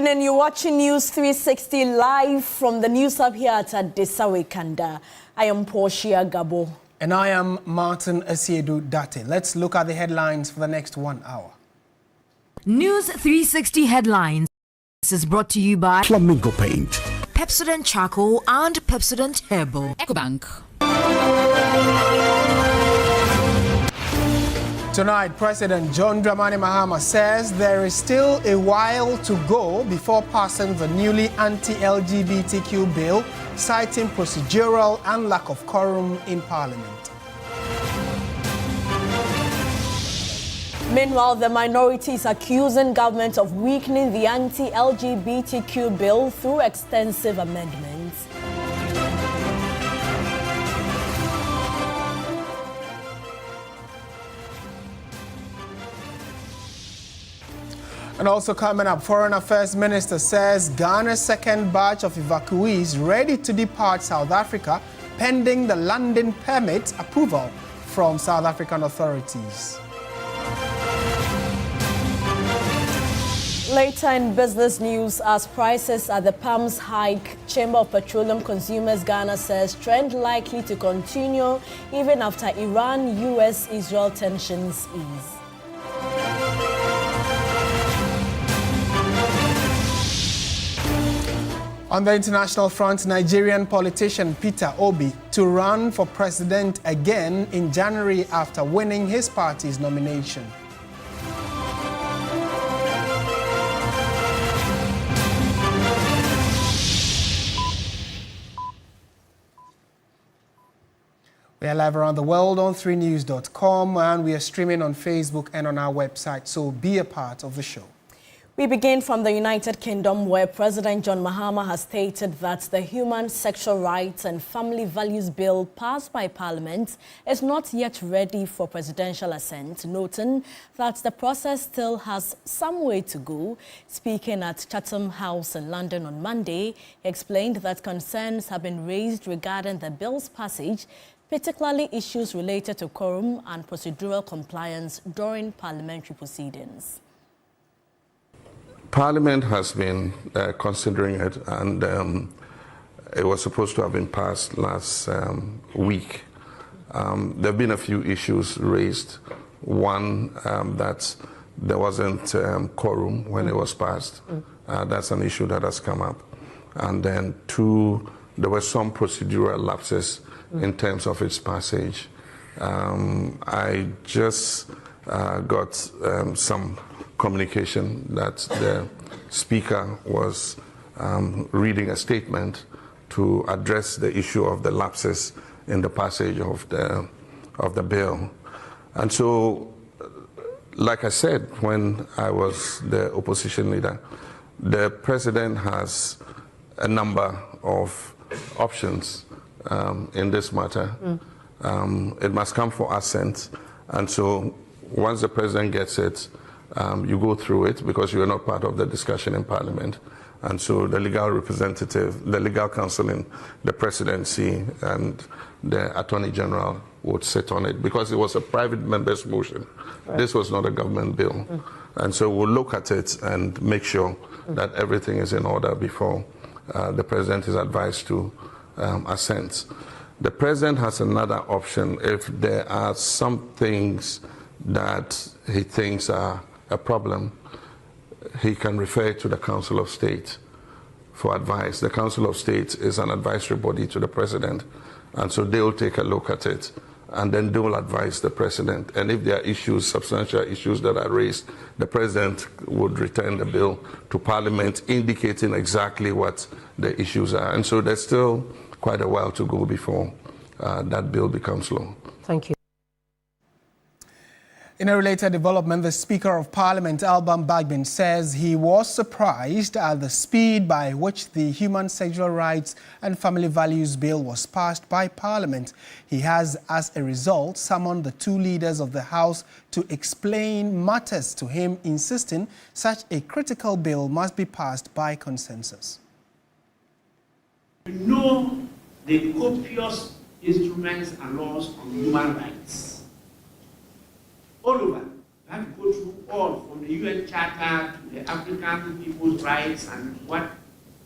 evening. You're watching News 360 live from the News Hub here at Desawe Kanda. I am Portia Gabo. And I am Martin Asiedu Date. Let's look at the headlines for the next 1 hour. News 360 headlines is brought to you by Flamingo Paint, Pepsodent Charcoal and Pepsodent Herbal. EcoBank. Tonight, President John Dramani Mahama says there is still a while to go before passing the newly anti-LGBTQ bill, citing procedural and lack of quorum in Parliament. Meanwhile, the minority is accusing government of weakening the anti-LGBTQ bill through extensive amendments. And also coming up, Foreign Affairs Minister says Ghana's second batch of evacuees ready to depart South Africa pending the landing permit approval from South African authorities. Later in business news, as prices at the pumps hike, Chamber of Petroleum Consumers Ghana says trend likely to continue even after Iran-US-Israel tensions ease. On the international front, Nigerian politician Peter Obi to run for president again in January after winning his party's nomination. We are live around the world on 3news.com, and we are streaming on Facebook and on our website, so be a part of the show. We begin from the United Kingdom, where President John Mahama has stated that the Human Sexual Rights and Family Values Bill passed by Parliament is not yet ready for presidential assent, noting that the process still has some way to go. Speaking at Chatham House in London on Monday, he explained that concerns have been raised regarding the bill's passage, particularly issues related to quorum and procedural compliance during parliamentary proceedings. Parliament has been considering it, and it was supposed to have been passed last week. There have been a few issues raised. One, that there wasn't quorum when it was passed. That's an issue that has come up. And then two, there were some procedural lapses in terms of its passage. I just got some communication that the Speaker was reading a statement to address the issue of the lapses in the passage of the bill. And so, like I said when I was the opposition leader, the President has a number of options in this matter. It must come for assent, and so once the President gets it, you go through it because you are not part of the discussion in Parliament. And so the legal representative, the legal counsel in the Presidency and the Attorney General would sit on it because it was a private member's motion. Right. This was not a government bill. And so we'll look at it and make sure that everything is in order before the President is advised to assent. The President has another option if there are some things that he thinks are a problem. He can refer to the Council of State for advice. The Council of State is an advisory body to the President, and so they'll take a look at it, and then they will advise the President. And if there are issues, substantial issues that are raised, the President would return the bill to Parliament, indicating exactly what the issues are. And so there's still quite a while to go before that bill becomes law. Thank you. In a related development, the Speaker of Parliament, Alban Bagbin, says he was surprised at the speed by which the Human Sexual Rights and Family Values Bill was passed by Parliament. He has, as a result, summoned the two leaders of the House to explain matters to him, insisting such a critical bill must be passed by consensus. You know the copious instruments and laws on human rights all over, have to go through all, from the UN Charter to the African People's Rights and what,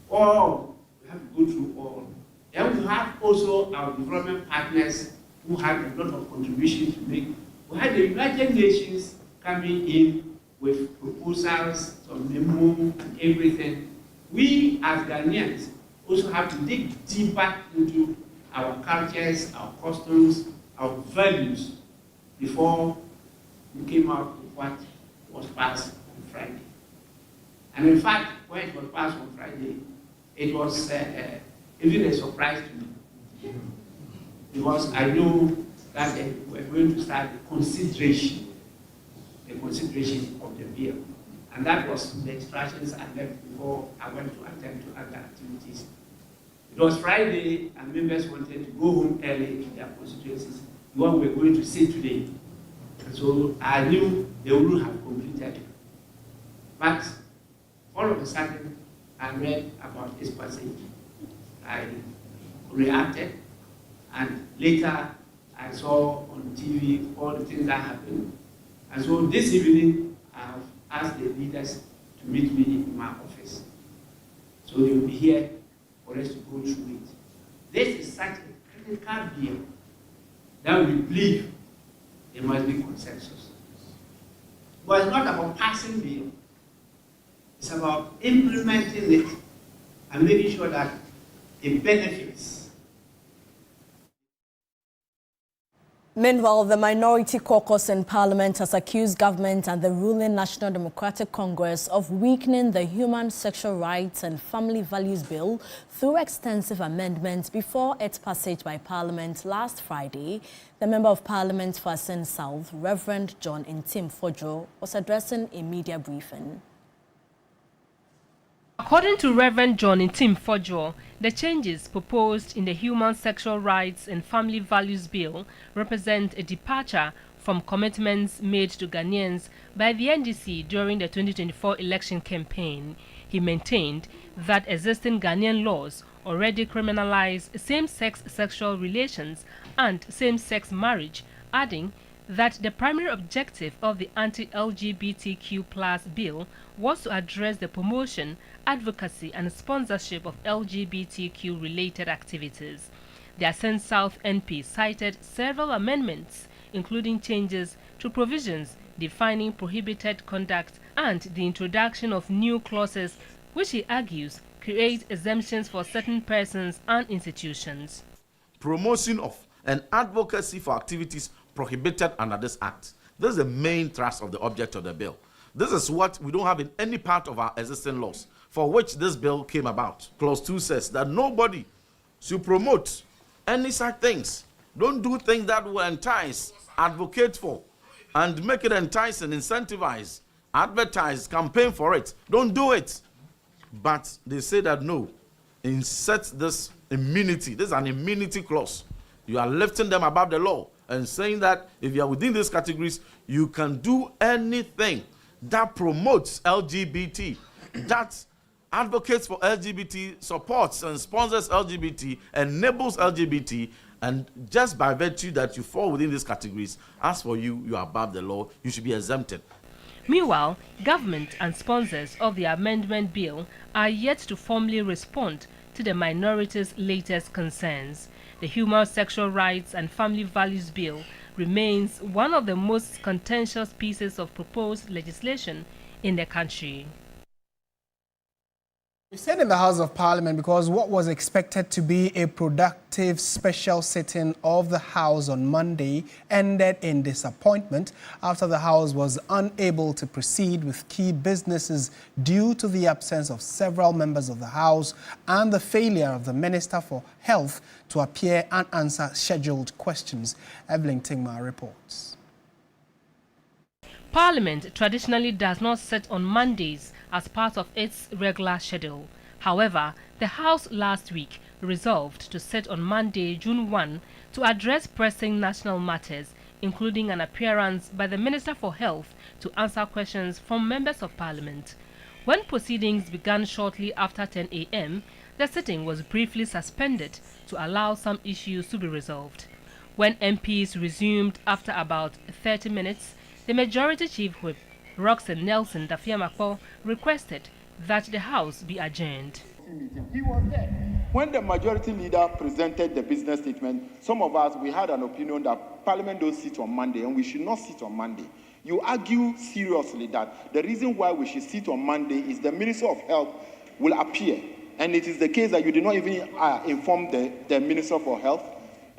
all. We have to go through all. Then we have also our development partners who have a lot of contribution to make. We had the United Nations coming in with proposals on memo and everything. We as Ghanaians also have to dig deeper into our cultures, our customs, our values before we came out with what was passed on Friday. And in fact, when it was passed on Friday, it was even a surprise to me, because I knew that we were going to start the consideration of the bill. And that was the instructions I left before I went to attend to other activities. It was Friday, and members wanted to go home early to their constituencies, what we're going to see today. And so I knew they wouldn't have completed. But all of a sudden, I read about this passage. I reacted, and later I saw on TV all the things that happened. And so this evening, I've asked the leaders to meet me in my office. So they will be here for us to go through it. This is such a critical bill that we believe there must be consensus. But it's not about passing bill. It's about implementing it and making sure that it benefits. Meanwhile, the minority caucus in Parliament has accused government and the ruling National Democratic Congress of weakening the Human Sexual Rights and Family Values Bill through extensive amendments before its passage by Parliament last Friday. The Member of Parliament for Asen South, Reverend John Ntim Fodjo, was addressing a media briefing. According to Reverend John Ntim Fodjo, the changes proposed in the Human Sexual Rights and Family Values Bill represent a departure from commitments made to Ghanaians by the NDC during the 2024 election campaign. He maintained that existing Ghanaian laws already criminalize same-sex sexual relations and same-sex marriage, adding that the primary objective of the Anti-LGBTQ+ bill was to address the promotion, advocacy and sponsorship of LGBTQ-related activities. The Asen South NP cited several amendments, including changes to provisions defining prohibited conduct and the introduction of new clauses, which he argues create exemptions for certain persons and institutions. Promotion of and advocacy for activities prohibited under this act. This is the main thrust of the object of the bill. This is what we don't have in any part of our existing laws, for which this bill came about. Clause 2 says that nobody should promote any such things. Don't do things that will entice, advocate for, and make it enticing, incentivize, advertise, campaign for it. Don't do it. But they say that no, insert this immunity. This is an immunity clause. You are lifting them above the law and saying that if you are within these categories, you can do anything that promotes LGBT, that advocates for LGBT, supports and sponsors LGBT, enables LGBT, and just by virtue that you fall within these categories, as for you, you are above the law, you should be exempted. Meanwhile, government and sponsors of the amendment bill are yet to formally respond to the minority's latest concerns. The Human Sexual Rights and Family Values Bill remains one of the most contentious pieces of proposed legislation in the country. We stayed in the House of Parliament because what was expected to be a productive special sitting of the House on Monday ended in disappointment after the House was unable to proceed with key businesses due to the absence of several members of the House and the failure of the Minister for Health to appear and answer scheduled questions. Evelyn Tingma reports. Parliament traditionally does not sit on Mondays as part of its regular schedule. However, the House last week resolved to sit on Monday, June 1, to address pressing national matters, including an appearance by the Minister for Health to answer questions from members of Parliament. When proceedings began shortly after 10 a.m., the sitting was briefly suspended to allow some issues to be resolved. When MPs resumed after about 30 minutes, The Majority Chief Whip, Roxanne Nelson Dafiamakpo, requested that the House be adjourned. He was there. When the majority leader presented the business statement, some of us, we had an opinion that Parliament don't sit on Monday and we should not sit on Monday. You argue seriously that the reason why we should sit on Monday is the Minister of Health will appear. And it is the case that you did not even inform the Minister for Health.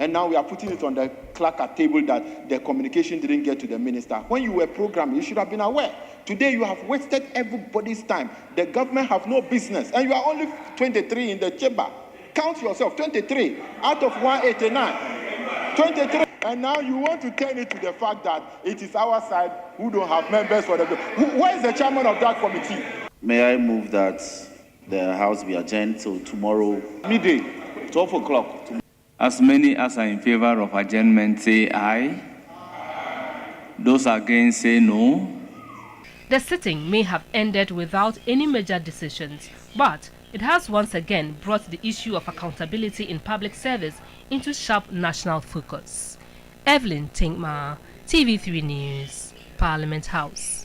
And now we are putting it on the clerk at table that the communication didn't get to the minister. When you were programming, you should have been aware. Today you have wasted everybody's time. The government have no business. And you are only 23 in the chamber. Count yourself, 23 out of 189. 23. And now you want to turn it to the fact that it is our side who don't have members for the bill. Where is the chairman of that committee? May I move that the House be adjourned till tomorrow midday, 12 o'clock. As many as are in favor of adjournment say aye. Those against say no. The sitting may have ended without any major decisions, but it has once again brought the issue of accountability in public service into sharp national focus. Evelyn Tinkma, TV3 News, Parliament House.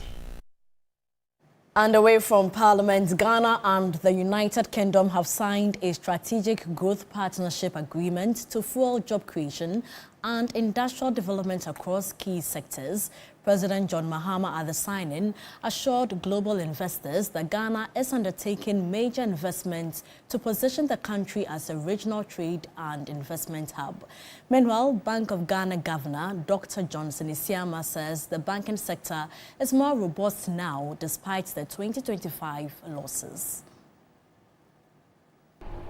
And away from Parliament, Ghana and the United Kingdom have signed a strategic growth partnership agreement to fuel job creation and industrial development across key sectors. President John Mahama at the signing assured global investors that Ghana is undertaking major investments to position the country as a regional trade and investment hub. Meanwhile, Bank of Ghana Governor Dr. Johnson Isiama says the banking sector is more robust now despite the 2025 losses.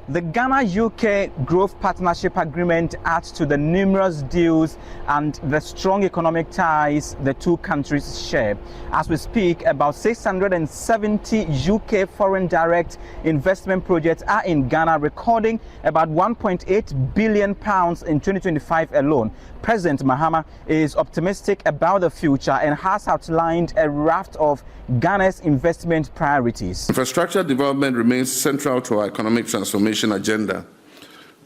The Ghana-UK Growth Partnership Agreement adds to the numerous deals and the strong economic ties the two countries share. As we speak, about 670 UK foreign direct investment projects are in Ghana, recording about £1.8 billion in 2025 alone. President Mahama is optimistic about the future and has outlined a raft of Ghana's investment priorities. Infrastructure development remains central to our economic transformation agenda.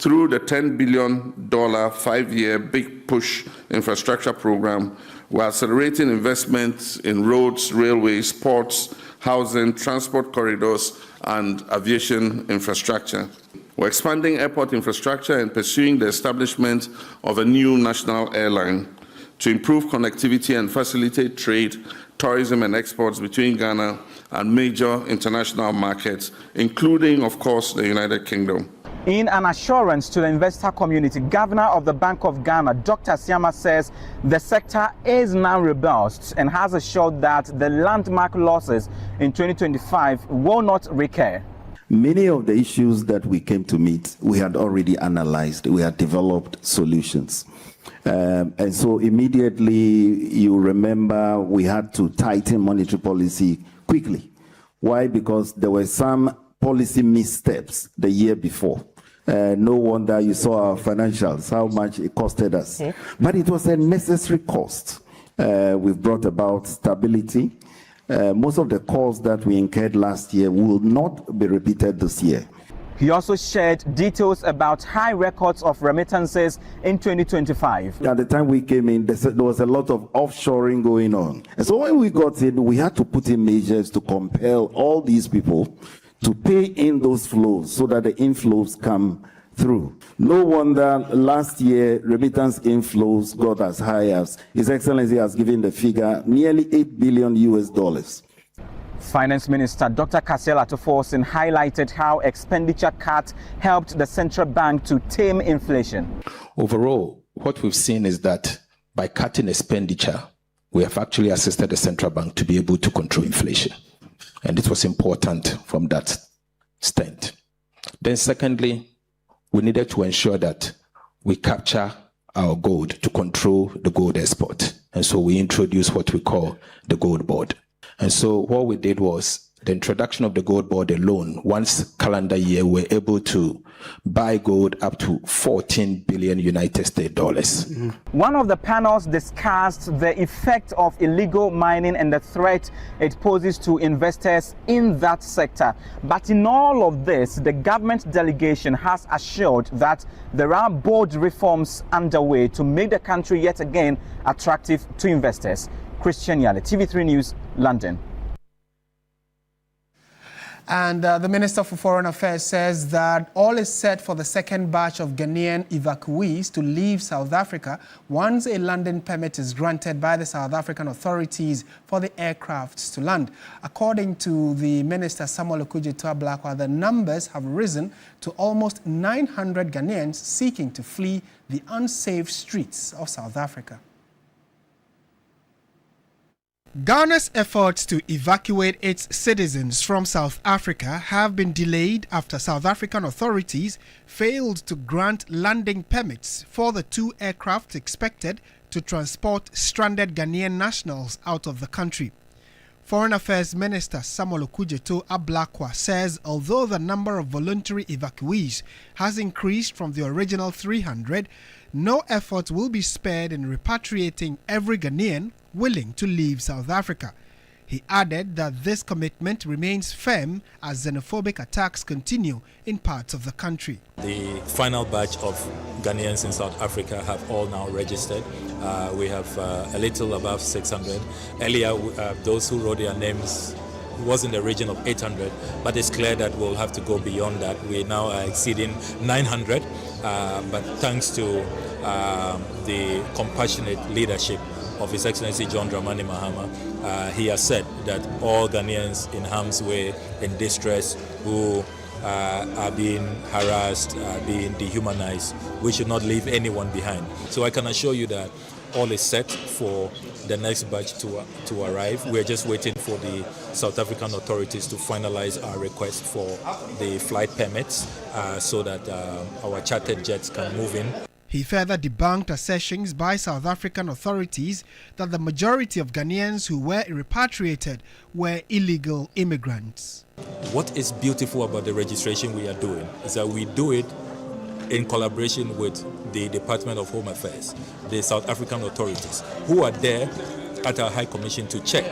Through the $10 billion 5-year Big Push infrastructure program, we're accelerating investments in roads, railways, ports, housing, transport corridors, and aviation infrastructure. We're expanding airport infrastructure and pursuing the establishment of a new national airline to improve connectivity and facilitate trade, tourism, and exports between Ghana and major international markets, including, of course, the United Kingdom. In an assurance to the investor community, Governor of the Bank of Ghana, Dr. Isiama, says the sector is now robust and has assured that the landmark losses in 2025 will not recur. Many of the issues that we came to meet, we had already analyzed, we had developed solutions. And so immediately, you remember, we had to tighten monetary policy quickly. Why? Because there were some policy missteps the year before. No wonder you saw our financials, how much it costed us. But it was a necessary cost. We've brought about stability. Most of the costs that we incurred last year will not be repeated this year. He also shared details about high records of remittances in 2025. At the time we came in, there was a lot of offshoring going on. And so when we got in, we had to put in measures to compel all these people to pay in those flows so that the inflows come through. No wonder last year remittance inflows got as high as His Excellency has given the figure nearly $8 billion. Finance Minister Dr. Kasiel Atoforsen highlighted how expenditure cuts helped the central bank to tame inflation. Overall, what we've seen is that by cutting expenditure, we have actually assisted the central bank to be able to control inflation. And it was important from that stand. Then secondly, we needed to ensure that we capture our gold to control the gold export. And so we introduced what we call the gold board. And so what we did was the introduction of the gold board alone, once calendar year, we're able to buy gold up to $14 billion United States dollars. One of the panels discussed the effect of illegal mining and the threat it poses to investors in that sector. But in all of this, the government delegation has assured that there are bold reforms underway to make the country yet again attractive to investors. Christian Yale, TV3 News, London. And the Minister for Foreign Affairs says that all is set for the second batch of Ghanaian evacuees to leave South Africa once a landing permit is granted by the South African authorities for the aircrafts to land. According to the Minister Samuel Okudzeto, the numbers have risen to almost 900 Ghanaians seeking to flee the unsafe streets of South Africa. Ghana's efforts to evacuate its citizens from South Africa have been delayed after South African authorities failed to grant landing permits for the 2 aircraft expected to transport stranded Ghanaian nationals out of the country. Foreign Affairs Minister Samuel Okudzeto says although the number of voluntary evacuees has increased from the original 300, no effort will be spared in repatriating every Ghanaian willing to leave South Africa. He added that this commitment remains firm as xenophobic attacks continue in parts of the country. The final batch of Ghanaians in South Africa have all now registered. We have a little above 600. Earlier, those who wrote their names was in the region of 800, but it's clear that we'll have to go beyond that. We now are exceeding 900, but thanks to the compassionate leadership of His Excellency John Dramani Mahama, he has said that all Ghanaians in harm's way, in distress, who are being harassed, being dehumanized, we should not leave anyone behind. So I can assure you that all is set for the next batch to arrive. We're just waiting for the South African authorities to finalize our request for the flight permits so that our chartered jets can move in. He further debunked assertions by South African authorities that the majority of Ghanaians who were repatriated were illegal immigrants. What is beautiful about the registration we are doing is that we do it in collaboration with the Department of Home Affairs, the South African authorities, who are there at our High Commission to check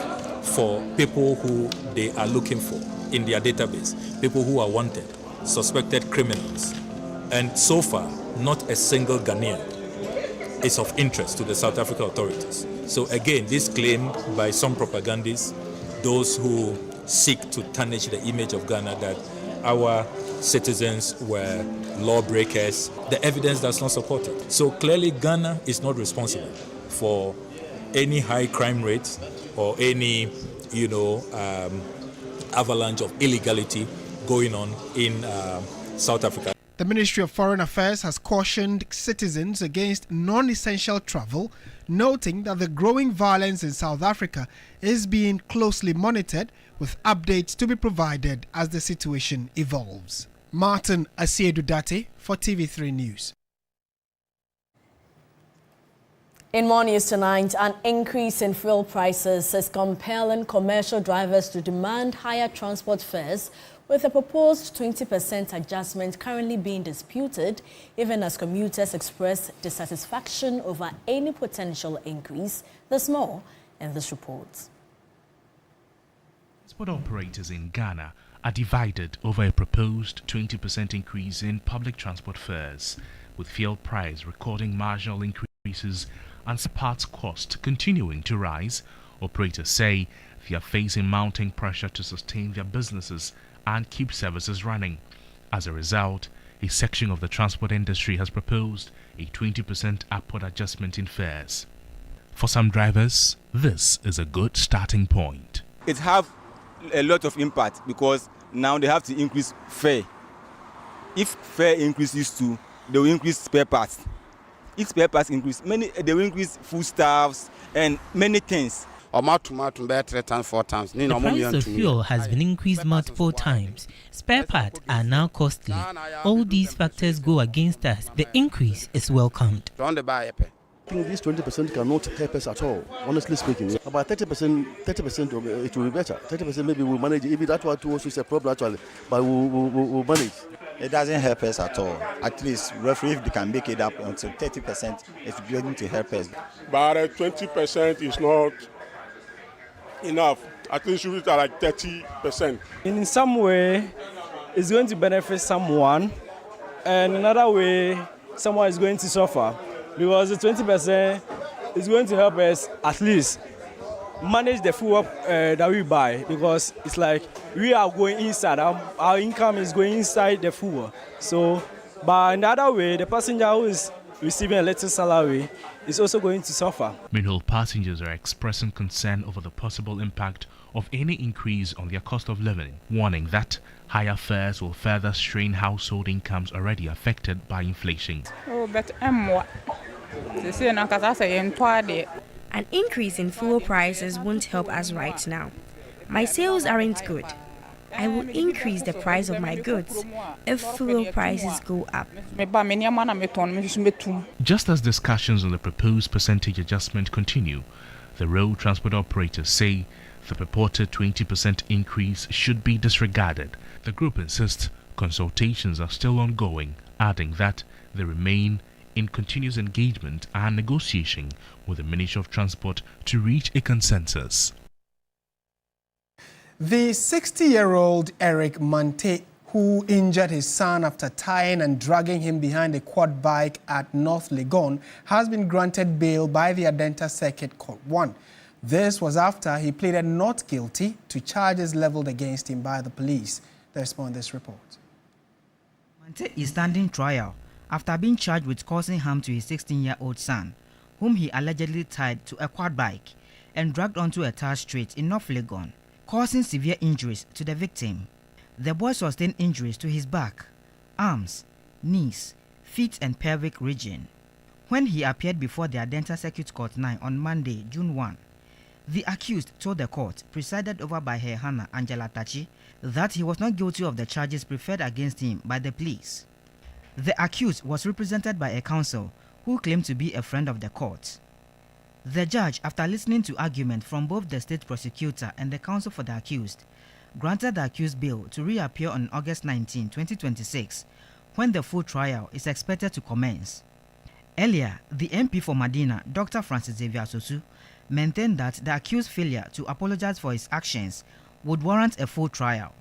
for people who they are looking for in their database, people who are wanted, suspected criminals. And so far, not a single Ghanaian is of interest to the South African authorities. So again, this claim by some propagandists, those who seek to tarnish the image of Ghana that our citizens were lawbreakers, the evidence does not support it. So clearly Ghana is not responsible for any high crime rates or any, avalanche of illegality going on in South Africa. The Ministry of Foreign Affairs has cautioned citizens against non-essential travel, noting that the growing violence in South Africa is being closely monitored, with updates to be provided as the situation evolves. Martin Asiedudate for TV3 News. In more news tonight, an increase in fuel prices is compelling commercial drivers to demand higher transport fares, with a proposed 20% adjustment currently being disputed, even as commuters express dissatisfaction over any potential increase. There's more in this report. Transport operators in Ghana are divided over a proposed 20% increase in public transport fares, with fuel price recording marginal increases and parts cost continuing to rise. Operators say they are facing mounting pressure to sustain their businesses and keep services running. As a result, a section of the transport industry has proposed a 20% upward adjustment in fares. For some drivers, this is a good starting point. It have a lot of impact because now they have to increase fare. If fare increases too, they will increase spare parts. If spare parts increase, they will increase foodstuffs and many things. The price of fuel has been increased multiple times. Spare parts are now costly. All these factors go against us. The increase is welcomed. I think this 20% cannot help us at all, honestly speaking. About 30% it will be better. 30% maybe we'll manage. Even that one too also is a problem actually, but we'll manage. It doesn't help us at all. At least, roughly, if they can make it up until 30%, it's going to help us. But 20% is not enough. At least you reach like 30%. In some way, it's going to benefit someone, and another way, someone is going to suffer. Because the 20% is going to help us at least manage the fuel that we buy, because it's like we are going inside, our income is going inside the fuel. So, but in the other way, the passenger who is receiving a little salary is also going to suffer. Meanwhile, passengers are expressing concern over the possible impact of any increase on their cost of living, warning that higher fares will further strain household incomes already affected by inflation. An increase in fuel prices won't help us right now. My sales aren't good. I will increase the price of my goods if fuel prices go up. Just as discussions on the proposed percentage adjustment continue, the road transport operators say the purported 20% increase should be disregarded. The group insists consultations are still ongoing, adding that they remain in continuous engagement and negotiation with the Ministry of Transport to reach a consensus. The 60-year-old Eric Mante, who injured his son after tying and dragging him behind a quad bike at North Legon, has been granted bail by the Adenta Circuit Court 1. This was after he pleaded not guilty to charges leveled against him by the police. Let's respond to this report. Mante is standing trial after being charged with causing harm to his 16-year-old son, whom he allegedly tied to a quad bike and dragged onto a tar street in North Legon, causing severe injuries to the victim. The boy sustained injuries to his back, arms, knees, feet and pelvic region. When he appeared before the Adenta Circuit Court 9 on Monday, June 1, the accused told the court, presided over by her Hannah Angela Tachi, that he was not guilty of the charges preferred against him by the police. The accused was represented by a counsel who claimed to be a friend of the court. The judge, after listening to argument from both the state prosecutor and the counsel for the accused, granted the accused bail to reappear on August 19, 2026, when the full trial is expected to commence. Earlier, the MP for Medina, Dr. Francis Xavier Sosu, maintained that the accused's failure to apologize for his actions would warrant a full trial.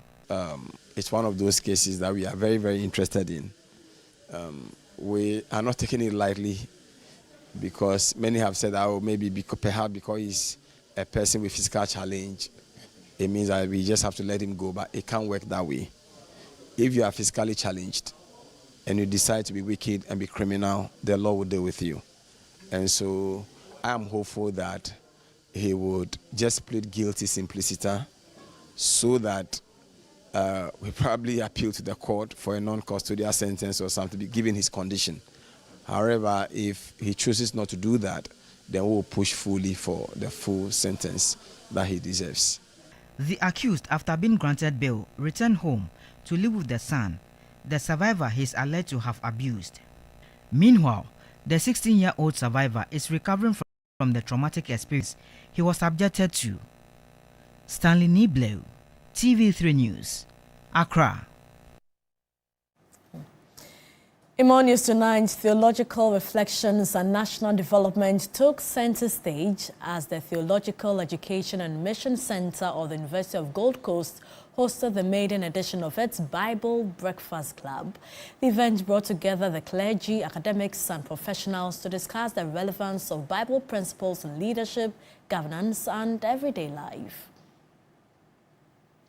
It's one of those cases that we are very, very interested in. We are not taking it lightly, because many have said that maybe perhaps because he's a person with physical challenge, it means that we just have to let him go, but it can't work that way. If you are physically challenged and you decide to be wicked and be criminal, the law will deal with you. And so I am hopeful that he would just plead guilty simpliciter, so that we probably appeal to the court for a non-custodial sentence or something, given his condition. However, if he chooses not to do that, then we will push fully for the full sentence that he deserves. The accused, after being granted bail, returned home to live with the son, the survivor he is alleged to have abused. Meanwhile, the 16-year-old survivor is recovering from the traumatic experience he was subjected to. Stanley Niblo, TV3 News, Accra. In more news tonight, theological reflections and national development took center stage as the Theological Education and Mission Center of the University of Gold Coast hosted the maiden edition of its Bible Breakfast Club. The event brought together the clergy, academics and professionals to discuss the relevance of Bible principles in leadership, governance and everyday life.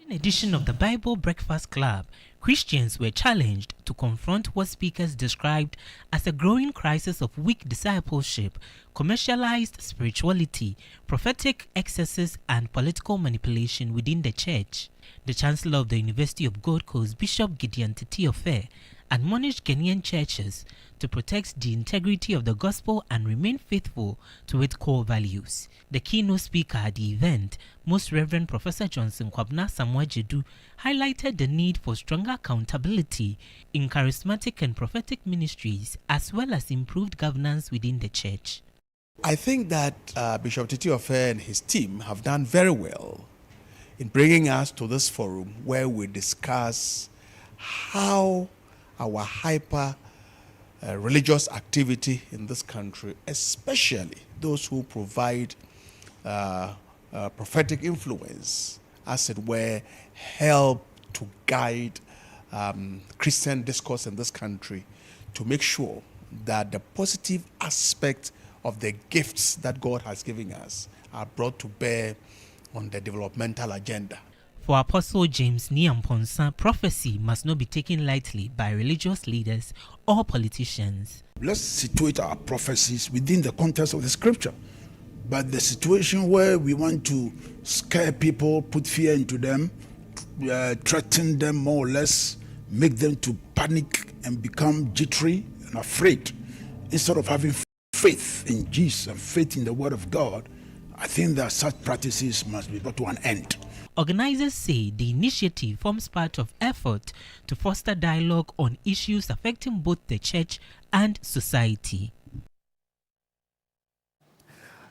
In edition of the Bible Breakfast Club, Christians were challenged to confront what speakers described as a growing crisis of weak discipleship, commercialized spirituality, prophetic excesses, and political manipulation within the church. The Chancellor of the University of Gold Coast, Bishop Gideon Titiofe, admonished Ghanaian churches to protect the integrity of the gospel and remain faithful to its core values. The keynote speaker at the event, Most Reverend Professor Johnson Kwabna Samuajedu, highlighted the need for stronger accountability in charismatic and prophetic ministries, as well as improved governance within the church. I think that Bishop Titiofe and his team have done very well in bringing us to this forum where we discuss how our hyper religious activity in this country, especially those who provide prophetic influence, as it were, help to guide Christian discourse in this country to make sure that the positive aspect of the gifts that God has given us are brought to bear on the developmental agenda. For Apostle James Niamponsa, prophecy must not be taken lightly by religious leaders or politicians. Let's situate our prophecies within the context of the scripture. But the situation where we want to scare people, put fear into them, threaten them more or less, make them to panic and become jittery and afraid, instead of having faith in Jesus and faith in the Word of God, I think that such practices must be brought to an end. Organizers say the initiative forms part of effort to foster dialogue on issues affecting both the church and society.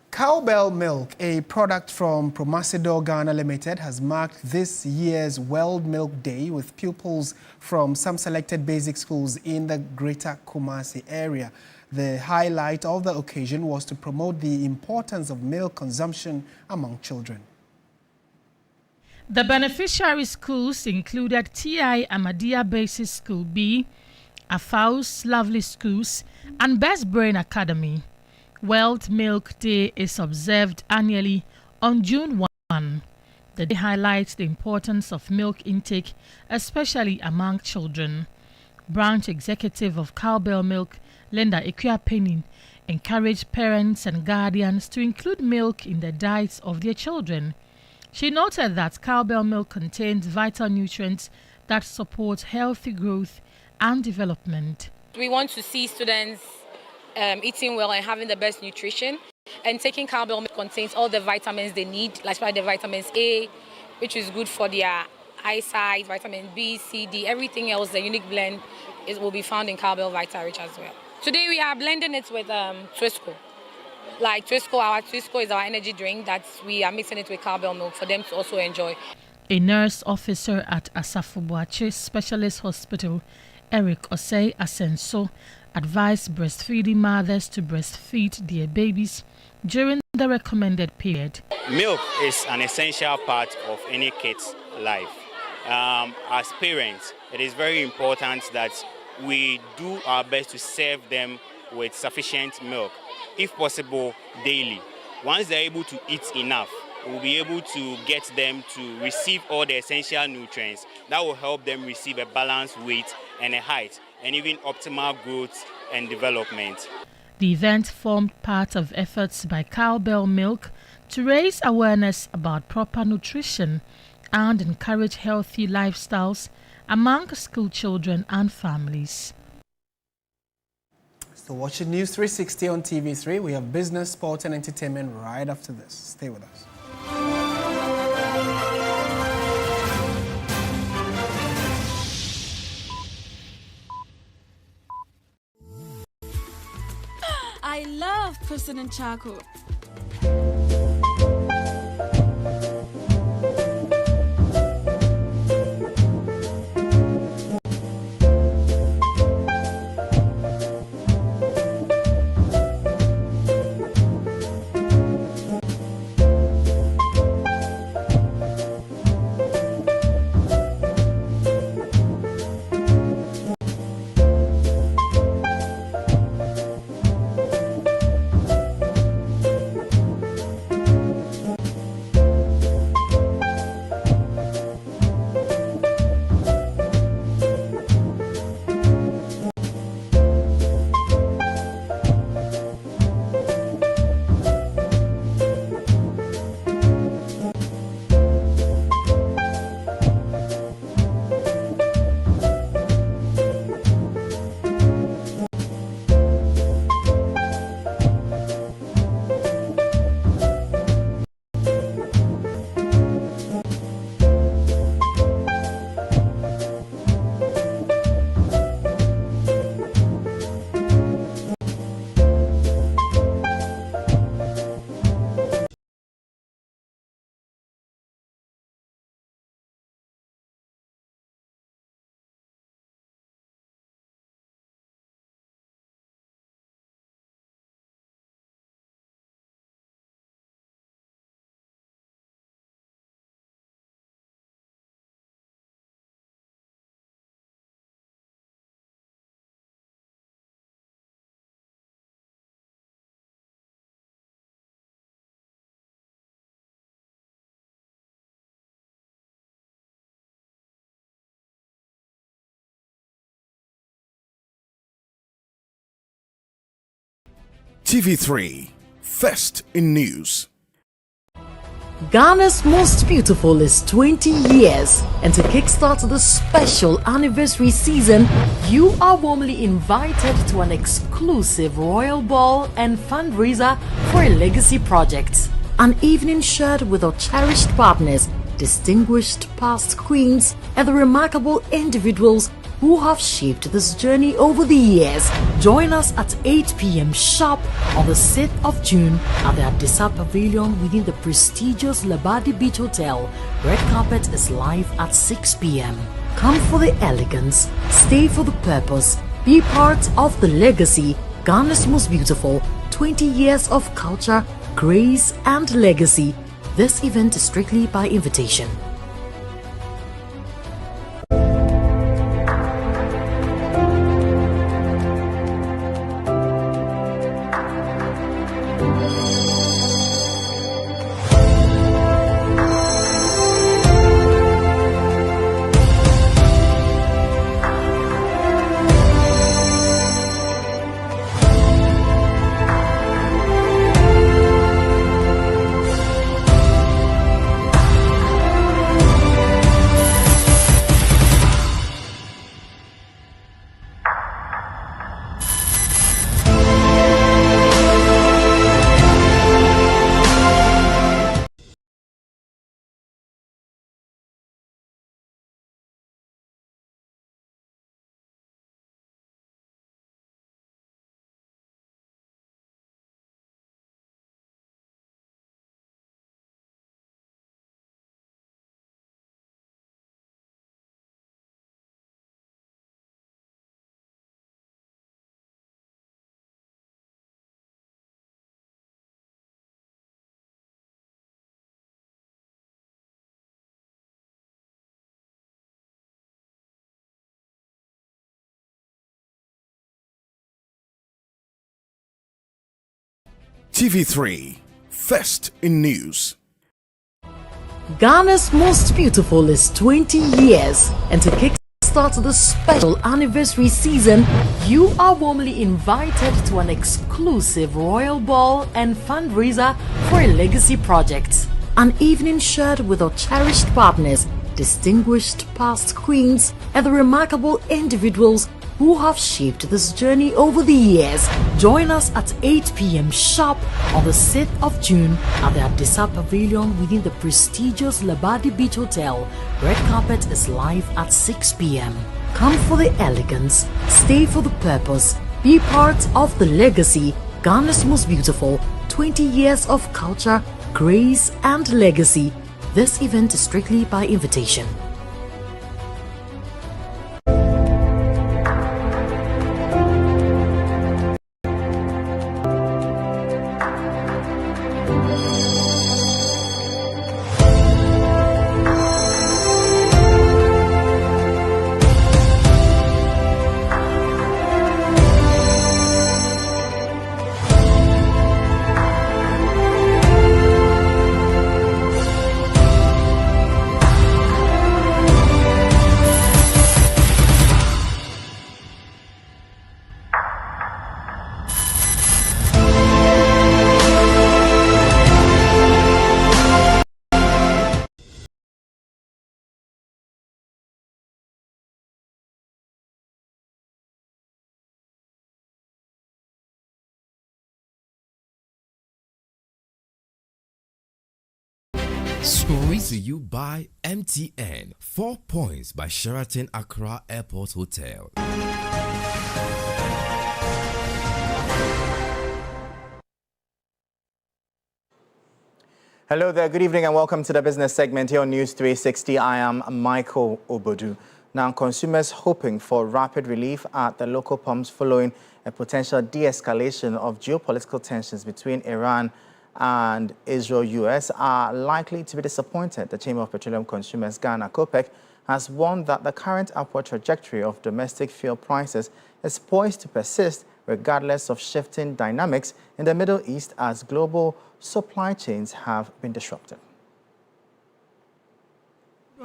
Cowbell Milk, a product from Promasidor Ghana Limited, has marked this year's World Milk Day with pupils from some selected basic schools in the Greater Kumasi area. The highlight of the occasion was to promote the importance of milk consumption among children. The beneficiary schools included T.I. Ahmadiyya Basic School B, Afaus Lovely Schools, and Best Brain Academy. World Milk Day is observed annually on June 1. The day highlights the importance of milk intake, especially among children. Branch Executive of Cowbell Milk, Linda Ekuapenin, encouraged parents and guardians to include milk in the diets of their children. She noted that cowbell milk contains vital nutrients that support healthy growth and development. We want to see students eating well and having the best nutrition, and taking cowbell milk contains all the vitamins they need, like the vitamins A, which is good for their eyesight, vitamin B, C, D, everything else. The unique blend will be found in cowbell Vita-Rich as well. Today we are blending it with Twisco. Like Twisco is our energy drink that we are mixing it with cowbell milk for them to also enjoy. A nurse officer at Asafubuache Specialist Hospital, Eric Osei Asenso, advised breastfeeding mothers to breastfeed their babies during the recommended period. Milk is an essential part of any kid's life. As parents, it is very important that we do our best to serve them with sufficient milk, if possible daily. Once they're able to eat enough, we'll be able to get them to receive all the essential nutrients that will help them receive a balanced weight and a height, and even optimal growth and development. The event formed part of efforts by Cowbell Milk to raise awareness about proper nutrition and encourage healthy lifestyles among school children and families. So watching News 360 on TV3, we have business, sports and entertainment right after this. Stay with us. I love President Charcoal. TV3, first in news. Ghana's Most Beautiful is 20 years, and to kickstart the special anniversary season, you are warmly invited to an exclusive royal ball and fundraiser for a legacy project. An evening shared with our cherished partners, distinguished past queens, and the remarkable individuals who have shaped this journey over the years. Join us at 8 p.m. sharp on the 6th of June at the Adisa Pavilion within the prestigious Labadi Beach Hotel. Red carpet is live at 6 p.m. Come for the elegance, stay for the purpose, be part of the legacy. Ghana's Most Beautiful, 20 years of culture, grace and legacy. This event is strictly by invitation. TV3, first in news. Ghana's Most Beautiful is 20 years, and to kickstart the special anniversary season, you are warmly invited to an exclusive royal ball and fundraiser for a legacy project. An evening shared with our cherished partners, distinguished past queens, and the remarkable individuals who have shaped this journey over the years. Join us at 8 p.m. sharp on the 6th of June at the Adisa Pavilion within the prestigious Labadi Beach Hotel. Red carpet is live at 6 p.m. Come for the elegance, stay for the purpose, be part of the legacy. Ghana's Most Beautiful, 20 years of culture, grace and legacy. This event is strictly by invitation. Stories to you by MTN. 4 points by Sheraton Accra Airport Hotel. Hello there, good evening and welcome to the business segment here on News 360. I am Michael Obodu. Now, consumers hoping for rapid relief at the local pumps following a potential de-escalation of geopolitical tensions between Iran and Israel-US are likely to be disappointed. The Chamber of Petroleum Consumers Ghana, COPEC, has warned that the current upward trajectory of domestic fuel prices is poised to persist regardless of shifting dynamics in the Middle East as global supply chains have been disrupted.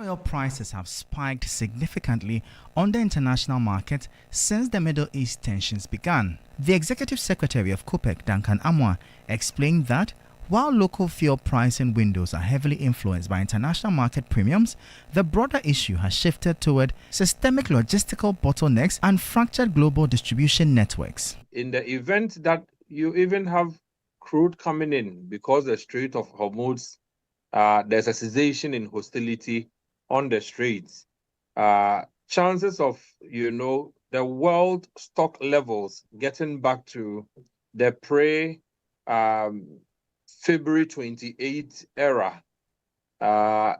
Oil prices have spiked significantly on the international market since the Middle East tensions began. The Executive Secretary of COPEC, Duncan Amwa, explained that while local fuel pricing windows are heavily influenced by international market premiums, the broader issue has shifted toward systemic logistical bottlenecks and fractured global distribution networks. In the event that you even have crude coming in because the Strait of Hormuz, there's a cessation in hostility on the straits, chances of, the world stock levels getting back to the February 28 era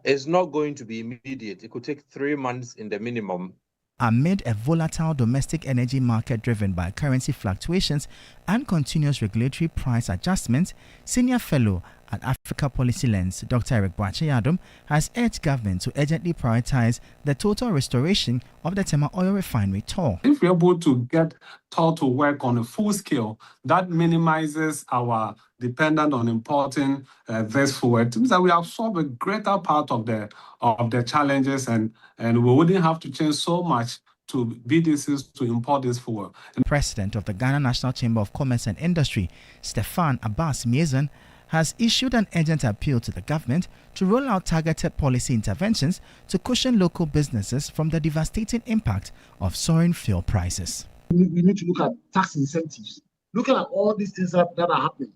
is not going to be immediate. It could take 3 months in the minimum. Amid a volatile domestic energy market driven by currency fluctuations and continuous regulatory price adjustments, Senior Fellow at Africa Policy Lens, Dr. Eric Boakye-Yadom, has urged government to urgently prioritize the total restoration of the Tema Oil Refinery toll. If we're able to get toll to work on a full scale, that minimizes our dependence on importing this fuel. It means that we absorb a greater part of the challenges, and we wouldn't have to change so much to BDCs to import this fuel. President of the Ghana National Chamber of Commerce and Industry, Stefan Abbas Miezan, has issued an urgent appeal to the government to roll out targeted policy interventions to cushion local businesses from the devastating impact of soaring fuel prices. We need to look at tax incentives, looking at all these things that are happening.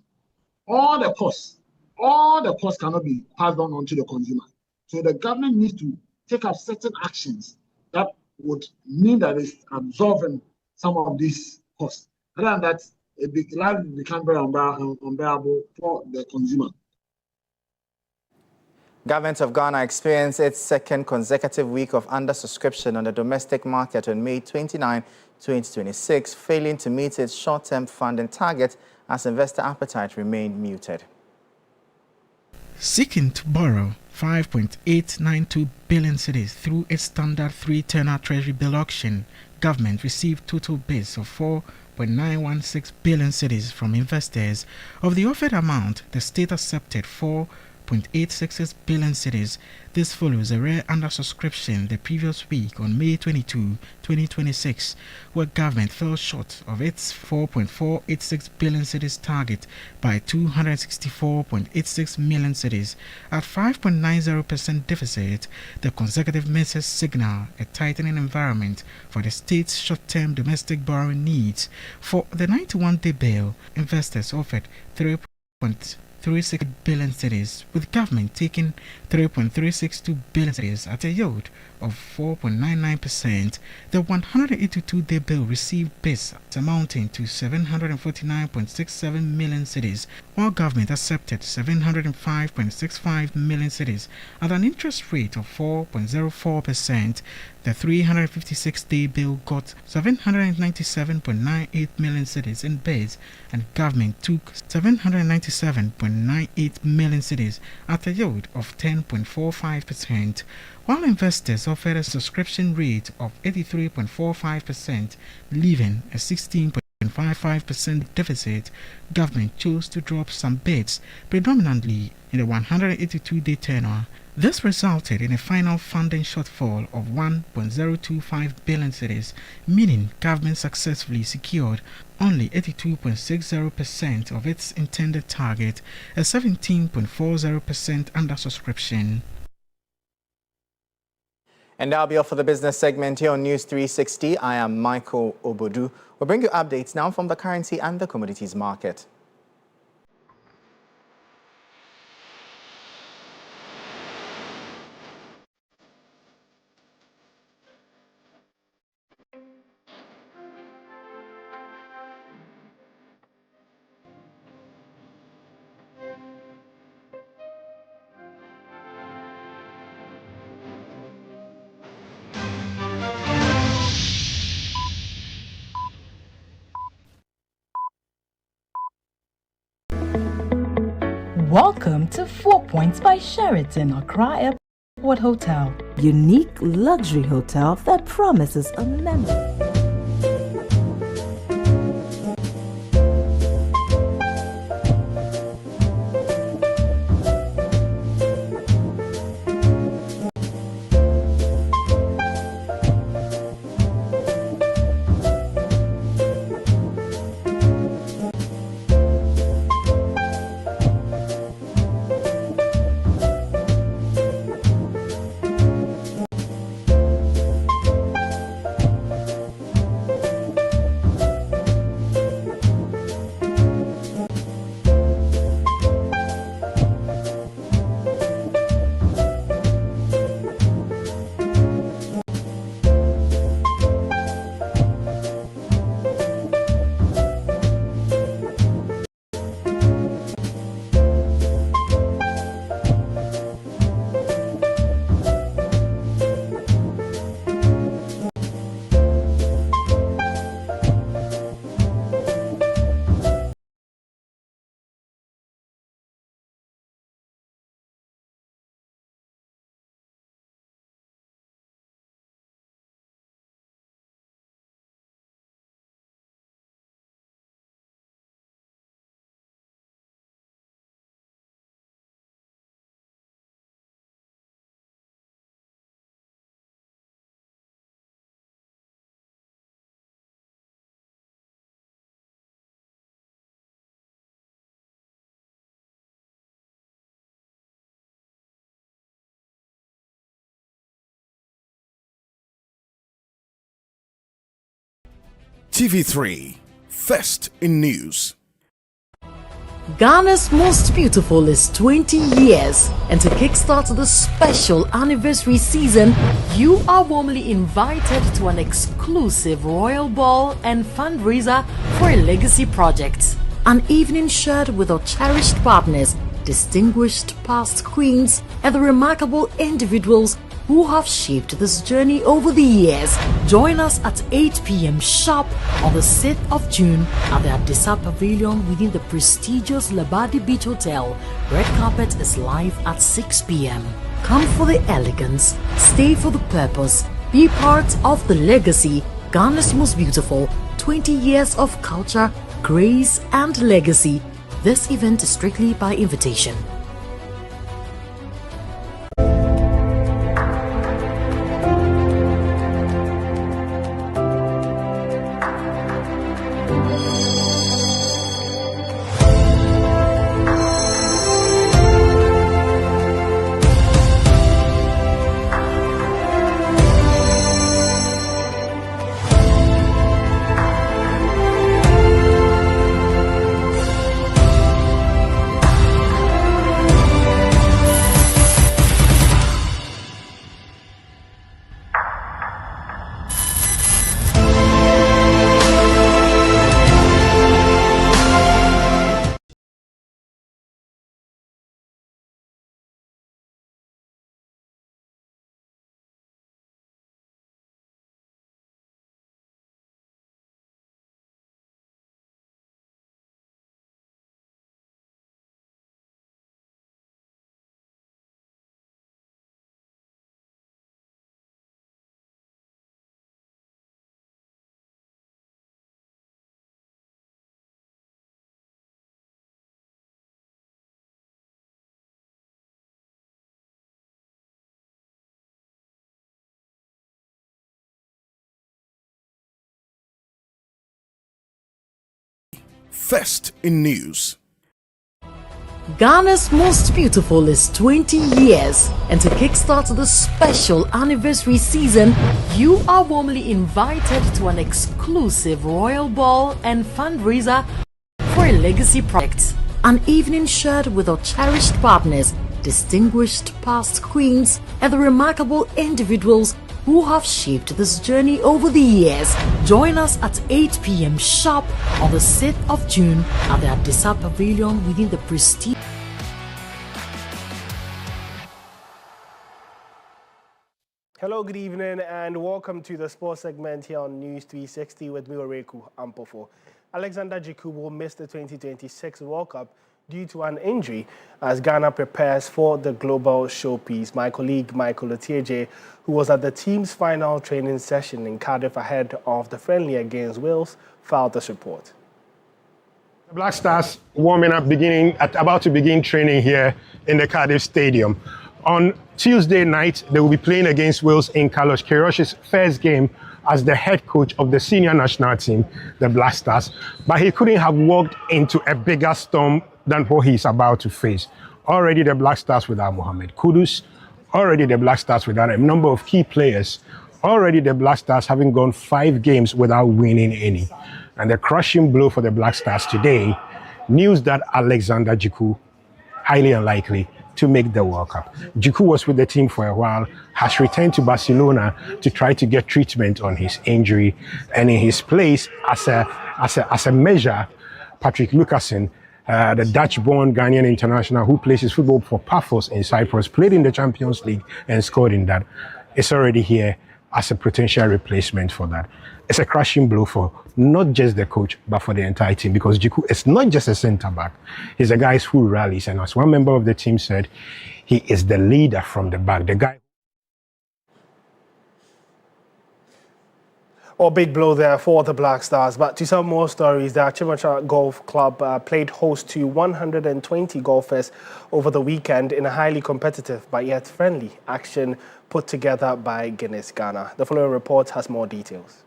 All the costs cannot be passed on onto the consumer. So the government needs to take up certain actions that would mean that it's absorbing some of these costs. Other than that, life becomes very unbearable for the consumer. Government of Ghana experienced its second consecutive week of undersubscription on the domestic market on May 29, 2026, failing to meet its short-term funding target as investor appetite remained muted. Seeking to borrow 5.892 billion cedis through its standard 3-tenor treasury bill auction, government received total bids of 4.916 billion cedis from investors. Of the offered amount, the state accepted 4.866 billion cedis. This follows a rare undersubscription the previous week on May 22, 2026, where government fell short of its 4.486 billion cedis target by 264.86 million cedis. At 5.90% deficit, the consecutive measures signal a tightening environment for the state's short-term domestic borrowing needs. For the 91-day bill, investors offered 3.36 billion cedis, with government taking 3.362 billion cedis at a yield of 4.99%. The 182-day bill received bids amounting to 749.67 million cedis, while government accepted 705.65 million cedis at an interest rate of 4.04%. The 356-day bill got 797.98 million cedis in bids, and government took 797.98 million cedis at a yield of 10.45%, while investors offered a subscription rate of 83.45%, leaving a 16.55% deficit. Government chose to drop some bids, predominantly in the 182-day tenor. This resulted in a final funding shortfall of 1.025 billion cedis, meaning government successfully secured only 82.60% of its intended target, a 17.40% undersubscription. And that'll be all for the business segment here on News360. I am Michael Obodu. We'll bring you updates now from the currency and the commodities market. Welcome to 4 Points by Sheraton Accra Airport Hotel. Unique luxury hotel that promises a memory. TV3, first in news. Ghana's Most Beautiful is 20 years, and to kickstart the special anniversary season, you are warmly invited to an exclusive royal ball and fundraiser for a legacy project. An evening shared with our cherished partners, distinguished past queens, and the remarkable individuals who have shaped this journey over the years. Join us at 8 p.m. sharp on the 6th of June at the Abdissa Pavilion within the prestigious Labadi Beach Hotel. Red carpet is live at 6 p.m. Come for the elegance, stay for the purpose, be part of the legacy. Ghana's Most Beautiful, 20 years of culture, grace and legacy. This event is strictly by invitation. First in news. Ghana's Most Beautiful is 20 years, and to kickstart the special anniversary season, you are warmly invited to an exclusive royal ball and fundraiser for a legacy project. An evening shared with our cherished partners, distinguished past queens, and the remarkable individuals who have shaped this journey over the years. Join us at 8 p.m. sharp on the 6th of June at the Abdissa Pavilion within the prestige. Hello, good evening, and welcome to the sports segment here on News 360 with me, Oreku Ampofo. Alexander Djiku will miss the 2026 World Cup due to an injury as Ghana prepares for the global showpiece. My colleague Michael Otieje, who was at the team's final training session in Cardiff ahead of the friendly against Wales, filed this report. The Black Stars warming up, about to begin training here in the Cardiff Stadium. On Tuesday night, they will be playing against Wales in Carlos Queiroz's first game as the head coach of the senior national team, the Black Stars. But he couldn't have walked into a bigger storm than what he's about to face. Already the Black Stars without Mohamed Kudus, already the Black Stars without a number of key players, already the Black Stars having gone 5 games without winning any. And the crushing blow for the Black Stars today, news that Alexander Djiku, highly unlikely to make the World Cup. Djiku was with the team for a while, has returned to Barcelona to try to get treatment on his injury, and in his place, as a measure, Patrick Lucassen, the Dutch-born Ghanaian international who plays his football for Paphos in Cyprus, played in the Champions League and scored in that, is already here as a potential replacement for that. It's a crushing blow for not just the coach, but for the entire team, because Djiku is not just a centre-back. He's a guy who rallies, and as one member of the team said, he is the leader from the back, the guy. Big blow there for the Black Stars. But to some more stories, the Chimacha Golf Club played host to 120 golfers over the weekend in a highly competitive but yet friendly action put together by Guinness Ghana. The following report has more details.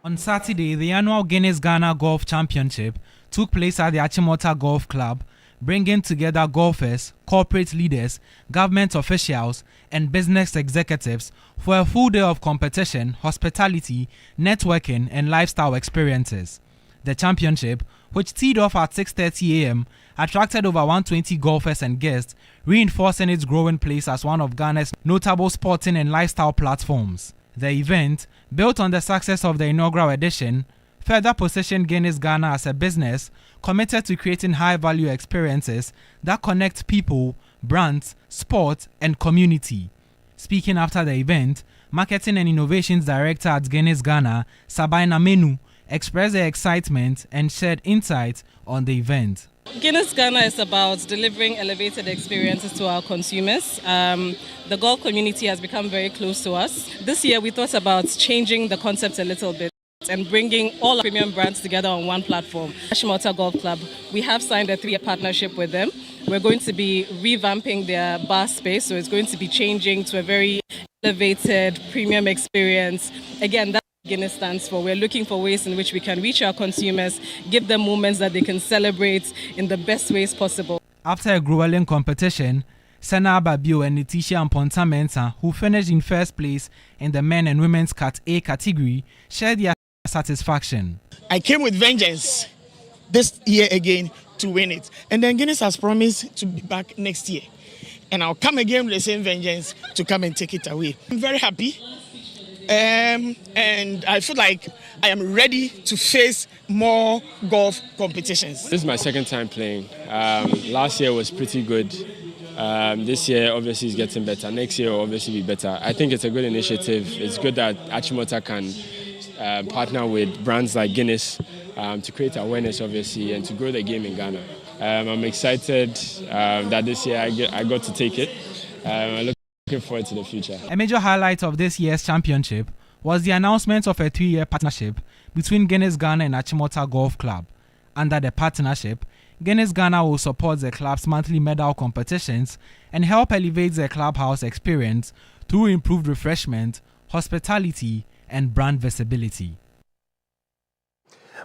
On Saturday, the annual Guinness Ghana Golf Championship took place at the Achimota Golf Club, bringing together golfers, corporate leaders, government officials, and business executives for a full day of competition, hospitality, networking, and lifestyle experiences. The championship, which teed off at 6:30 a.m., attracted over 120 golfers and guests, reinforcing its growing place as one of Ghana's notable sporting and lifestyle platforms. The event, built on the success of the inaugural edition, further positioned Guinness Ghana as a business committed to creating high-value experiences that connect people, brands, sport, and community. Speaking after the event, Marketing and Innovations Director at Guinness Ghana, Sabina Menu, expressed their excitement and shared insights on the event. Guinness Ghana is about delivering elevated experiences to our consumers. The golf community has become very close to us. This year we thought about changing the concept a little bit and bringing all our premium brands together on one platform. Ashimota Golf Club, we have signed a 3-year partnership with them. We're going to be revamping their bar space, so it's going to be changing to a very elevated premium experience. Again, that's what Guinness stands for. We're looking for ways in which we can reach our consumers, give them moments that they can celebrate in the best ways possible. After a grueling competition, Sena Babio and Letitia Mponta Mensah, who finished in first place in the men and women's Cat A category, shared their satisfaction. I came with vengeance this year again to win it, and then Guinness has promised to be back next year, and I'll come again with the same vengeance to come and take it away. I'm very happy, and I feel like I am ready to face more golf competitions. This is my second time playing. Last year was pretty good. This year obviously is getting better. Next year will obviously be better. I think it's a good initiative. It's good that Achimota can partner with brands like Guinness to create awareness, obviously, and to grow the game in Ghana. I'm excited that this year I got to take it. I'm looking forward to the future. A major highlight of this year's championship was the announcement of a 3-year partnership between Guinness Ghana and Achimota Golf Club. Under the partnership, Guinness Ghana will support the club's monthly medal competitions and help elevate the clubhouse experience through improved refreshment, hospitality, and brand visibility.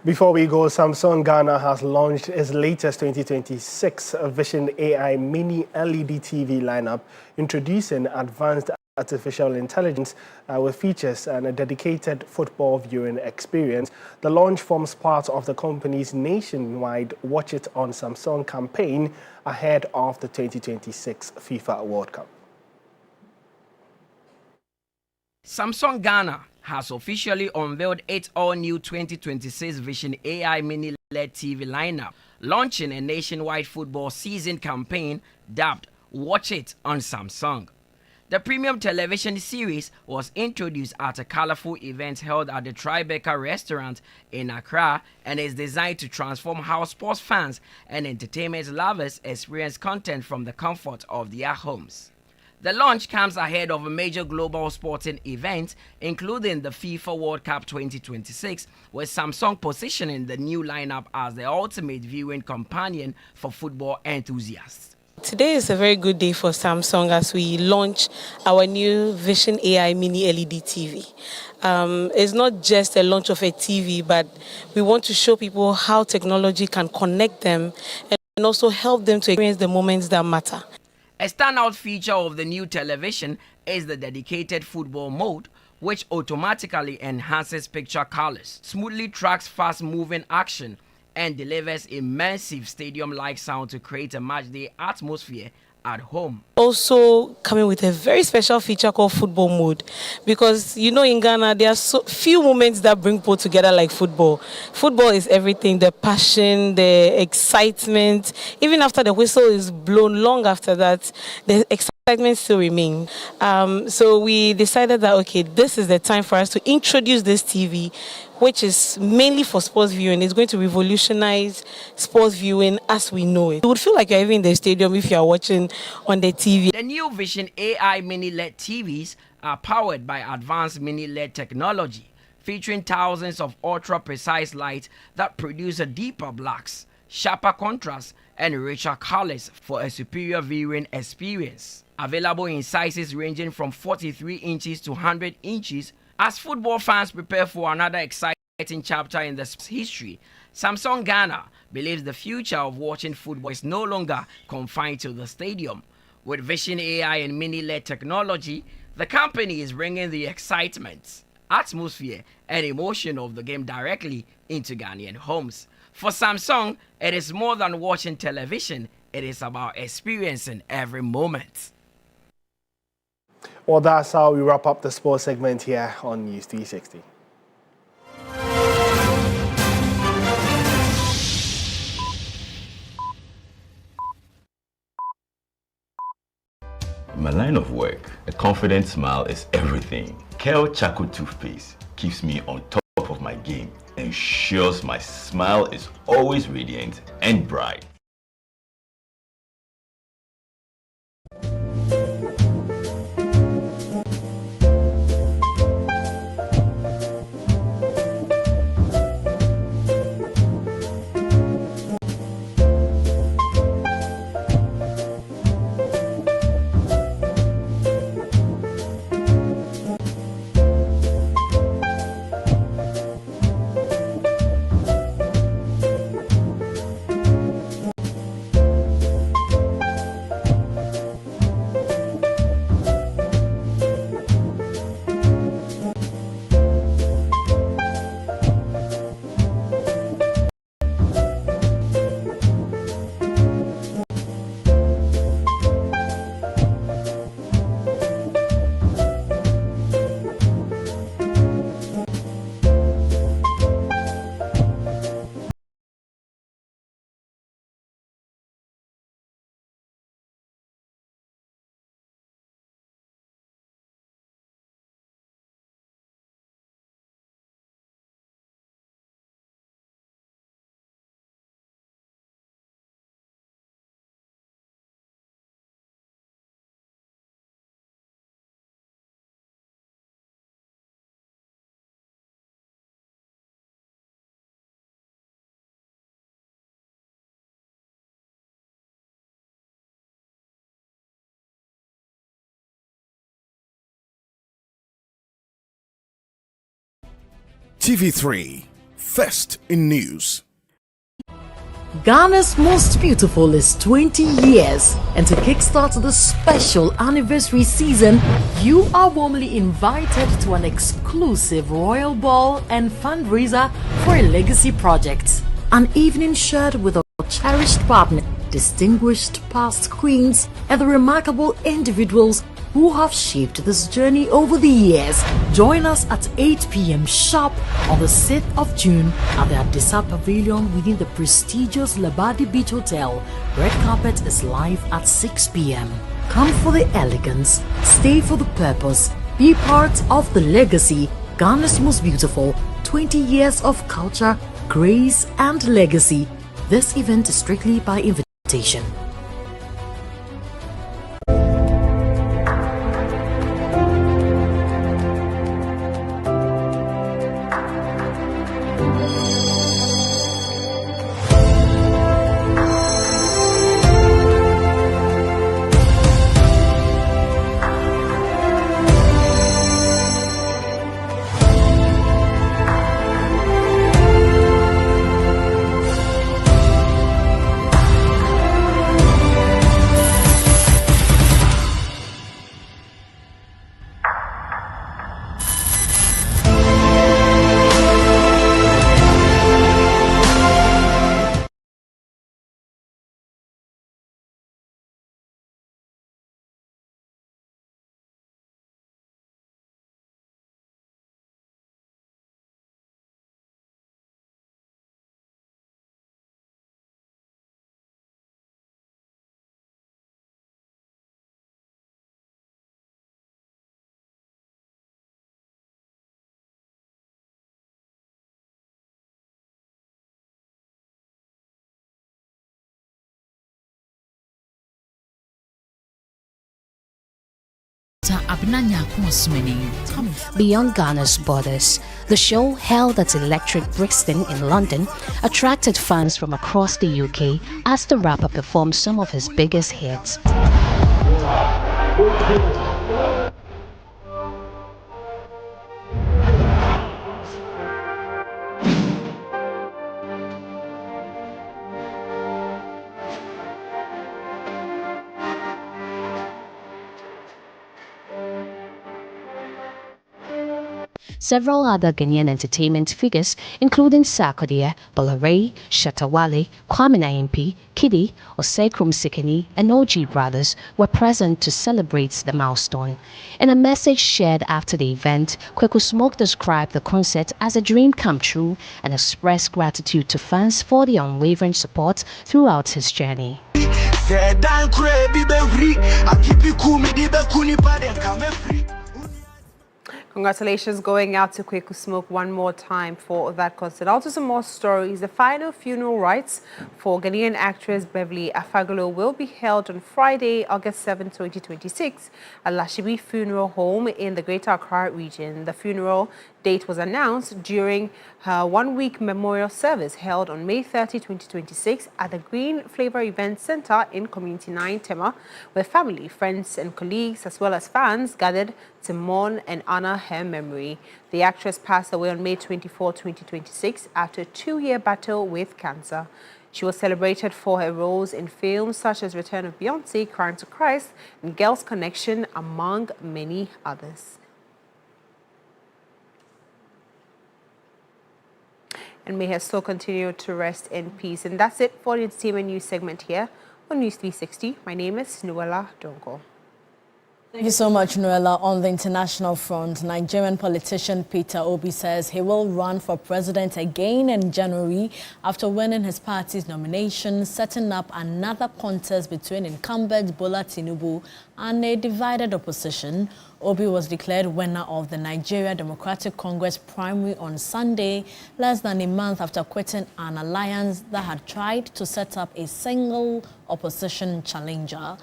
Before we go, Samsung Ghana has launched its latest 2026 Vision AI Mini LED TV lineup, introducing advanced artificial intelligence with features and a dedicated football viewing experience. The launch forms part of the company's nationwide Watch It on Samsung campaign ahead of the 2026 FIFA World Cup. Samsung Ghana has officially unveiled its all-new 2026 Vision AI Mini LED TV lineup, launching a nationwide football season campaign dubbed Watch It on Samsung. The premium television series was introduced at a colorful event held at the Tribeca restaurant in Accra and is designed to transform how sports fans and entertainment lovers experience content from the comfort of their homes. The launch comes ahead of a major global sporting event, including the FIFA World Cup 2026, with Samsung positioning the new lineup as the ultimate viewing companion for football enthusiasts. Today is a very good day for Samsung as we launch our new Vision AI Mini LED TV. It's not just a launch of a TV, but we want to show people how technology can connect them and also help them to experience the moments that matter. A standout feature of the new television is the dedicated football mode, which automatically enhances picture colors, smoothly tracks fast-moving action, and delivers immersive stadium-like sound to create a matchday atmosphere at home. Also coming with a very special feature called football mode, because you know in Ghana there are so few moments that bring people together like football. Football is everything, the passion, the excitement. Even after the whistle is blown, long after that, the excitement still remains. So we decided that okay, this is the time for us to introduce this TV, which is mainly for sports viewing. It's going to revolutionize sports viewing as we know it. You would feel like you're even in the stadium if you're watching on the TV. The new Vision AI Mini LED TVs are powered by advanced Mini LED technology, featuring thousands of ultra-precise lights that produce a deeper blacks, sharper contrast, and richer colors for a superior viewing experience. Available in sizes ranging from 43 inches to 100 inches, as football fans prepare for another exciting chapter in the history. Samsung Ghana believes the future of watching football is no longer confined to the stadium. With Vision AI and mini-LED technology, the company is bringing the excitement, atmosphere, and emotion of the game directly into Ghanaian homes. For Samsung, it is more than watching television. It is about experiencing every moment. Well, that's how we wrap up the sports segment here on News 360. In my line of work, a confident smile is everything. Kale Charcoal Toothpaste keeps me on top of my game and ensures my smile is always radiant and bright. TV3, first in news. Ghana's Most Beautiful is 20 years, and to kickstart the special anniversary season, you are warmly invited to an exclusive royal ball and fundraiser for a legacy project. An evening shared with our cherished partner, distinguished past queens, and the remarkable individuals who have shaped this journey over the years. Join us at 8 p.m. sharp on the 6th of June at the Adisa Pavilion within the prestigious Labadi Beach Hotel. Red carpet is live at 6 p.m. Come for the elegance, stay for the purpose, be part of the legacy. Ghana's Most Beautiful, 20 years of culture, grace and legacy. This event is strictly by invitation. Beyond Ghana's borders, the show held at Electric Brixton in London attracted fans from across the UK as the rapper performed some of his biggest hits. Several other Ghanaian entertainment figures, including Sarkodie, Bolare, Shatawale, Kwame Nayimpi, Kidi, Osekrum Sikini, and OG Brothers were present to celebrate the milestone. In a message shared after the event, Kweku Smoke described the concert as a dream come true and expressed gratitude to fans for the unwavering support throughout his journey. Congratulations going out to Kweku Smoke one more time for that concert. Also some more stories. The final funeral rites for Ghanaian actress Beverly Afagolo will be held on Friday, August 7, 2026 at Lashibi Funeral Home in the Greater Accra region. The funeral date was announced during her one-week memorial service held on May 30, 2026 at the Green Flavor Event Center in Community 9, Tema, where family, friends and colleagues as well as fans gathered to mourn and honor her memory. The actress passed away on May 24, 2026 after a 2-year battle with cancer. She was celebrated for her roles in films such as Return of Beyonce, Crime to Christ, and Girls' Connection, among many others. And may her soul continue to rest in peace. And that's it for the entertainment news segment here on News 360. My name is Noella Donko. Thank you so much, Noella. On the international front, Nigerian politician Peter Obi says he will run for president again in January after winning his party's nomination, setting up another contest between incumbent Bola Tinubu and a divided opposition. Obi was declared winner of the Nigeria Democratic Congress primary on Sunday, less than a month after quitting an alliance that had tried to set up a single opposition challenger.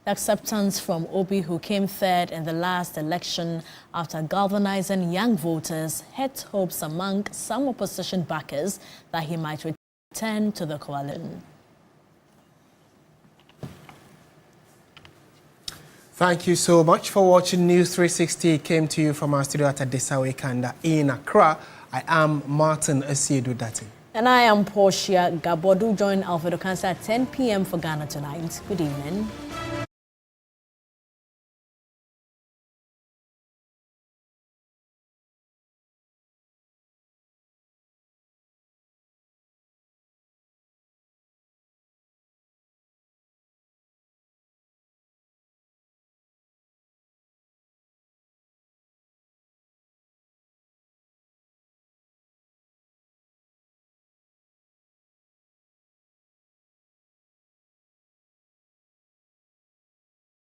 The acceptance from Obi, who came third in the last election after galvanizing young voters, hit hopes among some opposition backers that he might return to the coalition. Thank you so much for watching News 360. It came to you from our studio at Adesawe Kanda in Accra. I am Martin Asiedu-Dati. And I am Portia Gabodu. Join Alfredo Cancer at 10 p.m. for Ghana Tonight. Good evening.